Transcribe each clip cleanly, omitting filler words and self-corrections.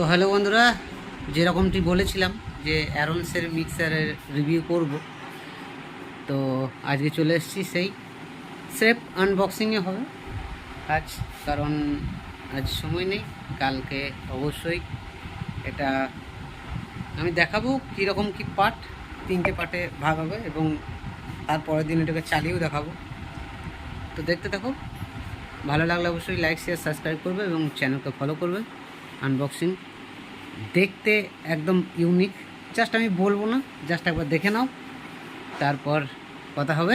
তো হ্যালো বন্ধুরা, যেরকমটি বলেছিলাম যে অ্যারনসের মিক্সারের রিভিউ করব, তো আজকে চলে এসেছি। সেই স্রেফ আনবক্সিংয়ে হবে আজ, কারণ আজ সময় নেই। কালকে অবশ্যই এটা আমি দেখাবো কীরকম কী পার্ট, 3টে পার্টে ভাগ হবে এবং তারপরের দিন এটাকে চালিয়েও দেখাবো। তো দেখতে থাকো, ভালো লাগলে অবশ্যই লাইক শেয়ার সাবস্ক্রাইব করবে এবং চ্যানেলকে ফলো করবে। আনবক্সিং দেখতে একদম ইউনিক, জাস্ট আমি বলবো না, জাস্ট একবার দেখে নাও, তারপর কথা হবে।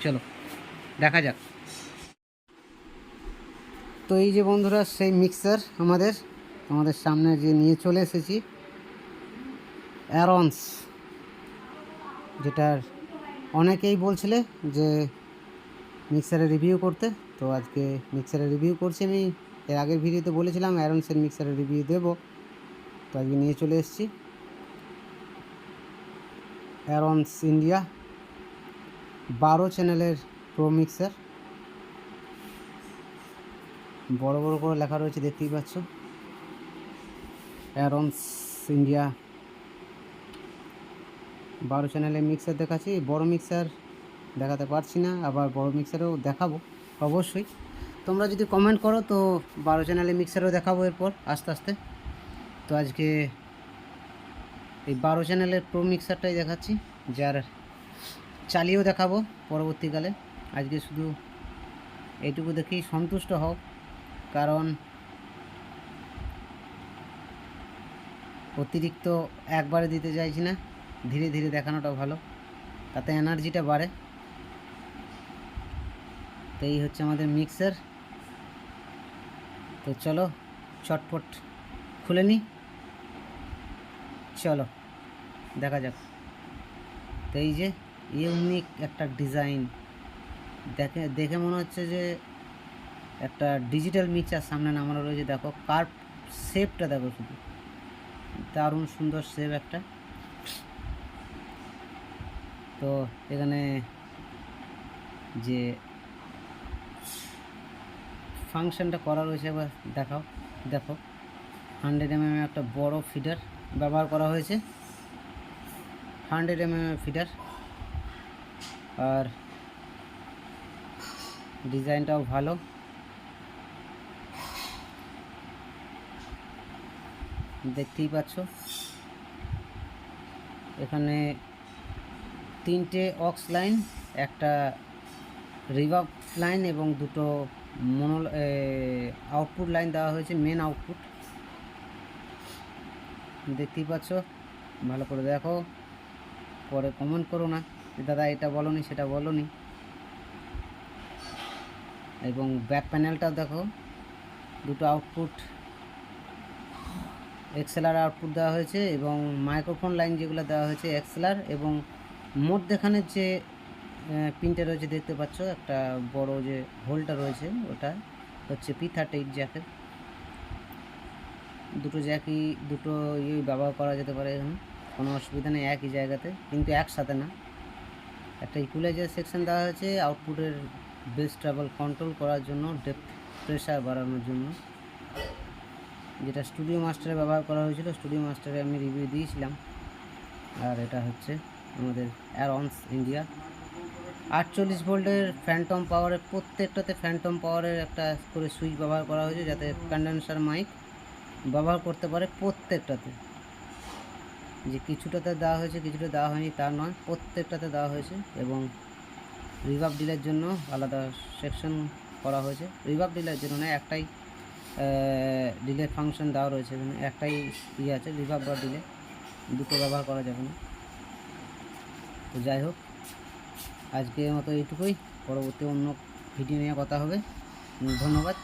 চলো দেখা যাক। তো এই যে বন্ধুরা, সেই মিক্সার আমাদের সামনে যে নিয়ে চলে এসেছি, অ্যারনস, যেটার অনেকেই বলছিলে যে মিক্সারের রিভিউ করতে। তো আজকে মিক্সারের রিভিউ করছি। আমি এর আগের ভিডিওতে বলেছিলাম অ্যারনসের মিক্সারের রিভিউ দেবো, তো আজকে নিয়ে চলে এসেছি অ্যারনস ইন্ডিয়া 12 চ্যানেলের প্রো মিক্সার। বড় বড় করে লেখা রয়েছে, দেখতেই পাচ্ছ, অ্যারনস ইন্ডিয়া 12 চ্যানেলের মিক্সার দেখাচ্ছি। বড় মিক্সার দেখাতে পারছি না, আবার বড় মিক্সারও দেখাবো অবশ্যই। তোমরা যদি কমেন্ট করো তো 12 চ্যানেলের মিক্সারও দেখাবো এরপর আস্তে আস্তে। তো আজকে এই 12 চ্যানেলের প্রো মিক্সারটাই দেখাচ্ছি, যার চালিয়েও দেখাবো পরবর্তীকালে। আজকে শুধু এইটুকু দেখেই সন্তুষ্ট হও, কারণ অতিরিক্ত একবারে দিতে চাইছি না, ধীরে ধীরে দেখানোটা ভালো, তাতে এনার্জিটা বাড়ে। তো এই হচ্ছে আমাদের মিক্সার। তো চলো চটপট খুলে নিই, চলো দেখা যাক। তো এই যে ইউনিক একটা ডিজাইন, দেখে মনে হচ্ছে যে একটা ডিজিটাল মিক্সার সামনে নামানো রয়েছে। দেখো কার্ভ শেপটা, দেখো শুধু, দারুণ সুন্দর শেপ একটা। তো এখানে যে ফাংশনটা করা রয়েছে একবার দেখাও, দেখো 100 mm একটা বড় ফিডার ব্যবহার করা হয়েছে, 100 mm ফিডার। আর ডিজাইনটাও ভালো, দেখতেই পাচ্ছ। এখানে 3টে অক্স লাইন, একটা রিভার্ব লাইন এবং 2টো আউটপুট লাইন দেওয়া হয়েছে, মেন আউটপুট। দেখতেই পাচ্ছ, ভালো করে দেখো, পরে কমেন্ট করো না যে দাদা এটা বলোনি সেটা বলোনি। এবং ব্যাক প্যানেলটাও দেখো, 2টো আউটপুট এক্সএলআর আউটপুট দেওয়া হয়েছে এবং মাইক্রোফোন লাইন যেগুলো দেওয়া হয়েছে এক্সএলআর। এবং মধ্যেখানের যে পিনটা রয়েছে দেখতে পাচ্ছ, একটা বড় যে হোলটা রয়েছে ওটা হচ্ছে P38 জ্যাকের। 2টো জ্যাকই, 2টো ব্যবহার করা যেতে পারে, এখানে কোনো অসুবিধা নেই, একই জায়গাতে কিন্তু একসাথে না। একটা ইকুয়ালাইজার সেকশন দেওয়া হয়েছে আউটপুটের বেস ট্রাভেল কন্ট্রোল করার জন্য, ডেপথ প্রেশার বাড়ানোর জন্য, যেটা স্টুডিও মাস্টারে ব্যবহার করা হয়েছিল। স্টুডিও মাস্টারে আমি রিভিউ দিয়েছিলাম। আর এটা হচ্ছে আমাদের অ্যারনস ইন্ডিয়া 48 ভোল্টের ফ্যান্টম পাওয়ারের, প্রত্যেকটাতে ফ্যান্টম পাওয়ারের একটা করে সুইচ ব্যবহার করা হয়েছে, যাতে কন্ডেন্সার মাইক ব্যবহার করতে পারে প্রত্যেকটাতে। যে কিছুটাতে দেওয়া হয়েছে কিছুটা দেওয়া হয়নি তা নয়, প্রত্যেকটাতে দেওয়া হয়েছে। এবং রিভার্ব ডিলের জন্য আলাদা সেকশন করা হয়েছে। রিভার্ব ডিলের জন্য না, একটাই ডিলে ফাংশন দেওয়া রয়েছে এখানে, একটাই আছে রিভার্ব বা ডিলে, 2টো ব্যবহার করা যাবে না। তো যাই হোক, আজকের মতো এইটুকুই, পরবর্তী অন্য ভিডিও নিয়ে কথা হবে। ধন্যবাদ।